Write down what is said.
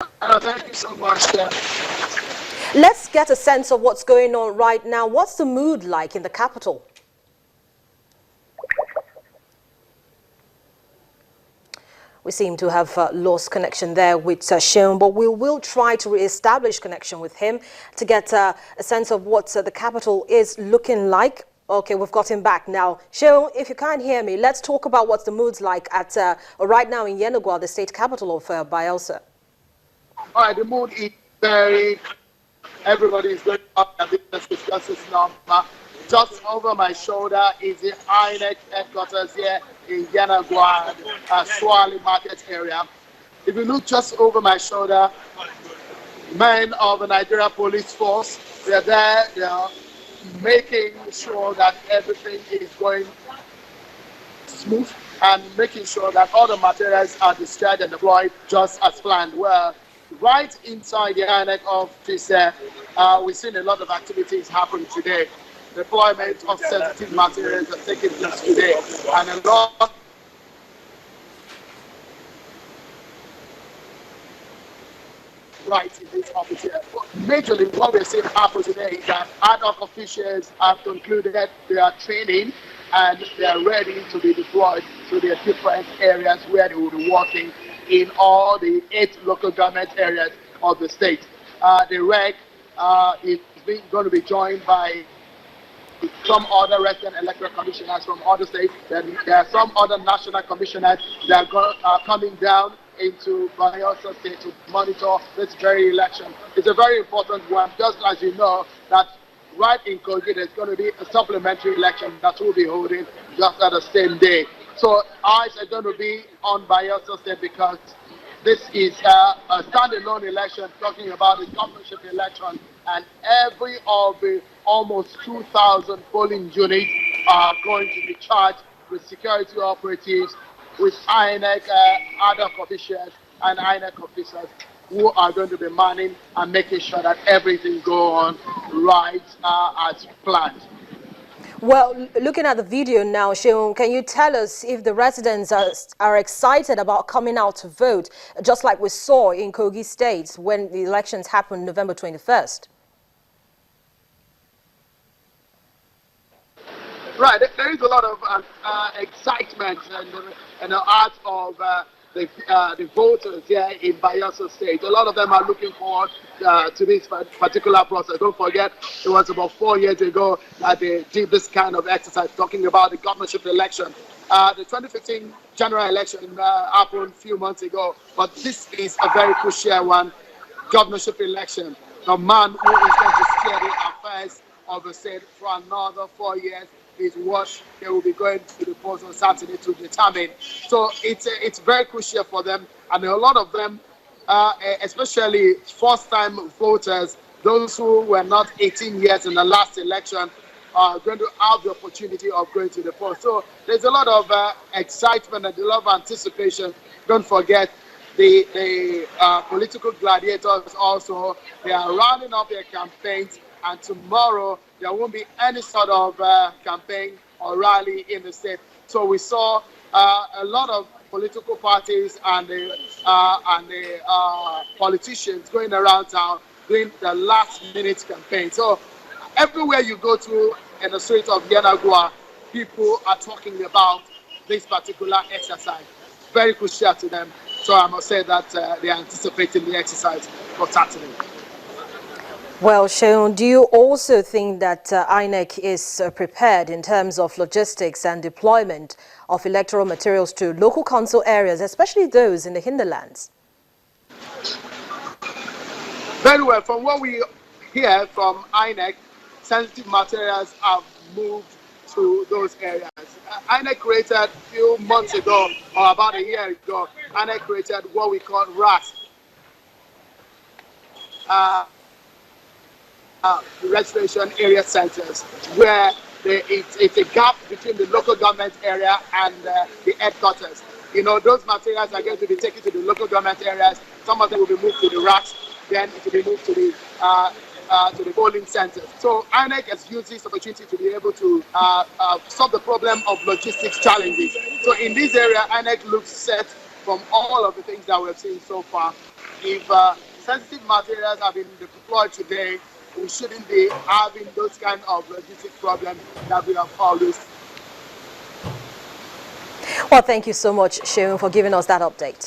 Thank you so much. Let's get a sense of what's going on right now. What's the mood like in the capital? We seem to have lost connection there with Seun, but we will try to re-establish connection with him to get a sense of what the capital is looking like. Okay, we've got him back now. Seun, if you can't hear me, let's talk about what the mood's like at right now in Yenagoa, the state capital of Bayelsa. All right, the mood is very. Everybody is going up their business with justice number. Just over my shoulder is the INEC headquarters here in Yenagoa, Swali Market area. If you look just over my shoulder, men of the Nigeria Police Force, they're there. They are making sure that everything is going smooth and making sure that all the materials are discharged and deployed just as planned. Well, right inside the INEC office, we've seen a lot of activities happen today. Deployment of sensitive materials are taking place today, and a lot right in this office here. Majorly, what we're seeing happen today is that ad hoc officials have concluded their training and they are ready to be deployed to their different areas where they will be working in all the 8 local government areas of the state. The REC is going to be joined by some other resident electoral commissioners from other states. Then there are some other national commissioners that are coming down into Bayelsa State to monitor this very election. It's a very important one, just as you know that right in Kogi there's going to be a supplementary election that will be holding just at the same day. So eyes are going to be on Bayelsa State because this is a standalone election talking about the governorship election, and every of the almost 2,000 polling units are going to be charged with security operatives, with INEC other officials and INEC officers who are going to be manning and making sure that everything goes on right as planned. Well, looking at the video now, Seun, can you tell us if the residents are excited about coming out to vote, just like we saw in Kogi State when the elections happened November 21st? Right, there is a lot of excitement and the heart of the voters here in Bayelsa State. A lot of them are looking forward to this particular process. Don't forget, it was about 4 years ago that they did this kind of exercise talking about the governorship election. The 2015 general election happened a few months ago, but this is a very crucial one, governorship election. The man who is going to steer the affairs of the state for another 4 years is what they will be going to the polls on Saturday to determine. So it's very crucial for them, and a lot of them, especially first-time voters, those who were not 18 years in the last election, are going to have the opportunity of going to the polls. So there's a lot of excitement and a lot of anticipation. Don't forget the political gladiators also, they are rounding up their campaigns, and tomorrow there won't be any sort of campaign or rally in the state. So we saw a lot of political parties and the politicians going around town doing the last-minute campaign. So everywhere you go to in the street of Yenagoa, people are talking about this particular exercise. Very crucial to them. So I must say that they are anticipating the exercise for Saturday. Well, Seun, do you also think that INEC is prepared in terms of logistics and deployment of electoral materials to local council areas, especially those in the hinterlands? Very well. From what we hear from INEC, sensitive materials have moved to those areas. INEC created a few months ago, or about a year ago, INEC created what we call RAS. Registration area centers, where it's a gap between the local government area and the headquarters. You know, those materials are going to be taken to the local government areas. Some of them will be moved to the racks, then it will be moved to the polling centers. So INEC has used this opportunity to be able to solve the problem of logistics challenges. So in this area, INEC looks set from all of the things that we've seen so far. if sensitive materials have been deployed today, we shouldn't be having those kind of logistic problems that we have always. Well, thank you so much, Sheung, for giving us that update.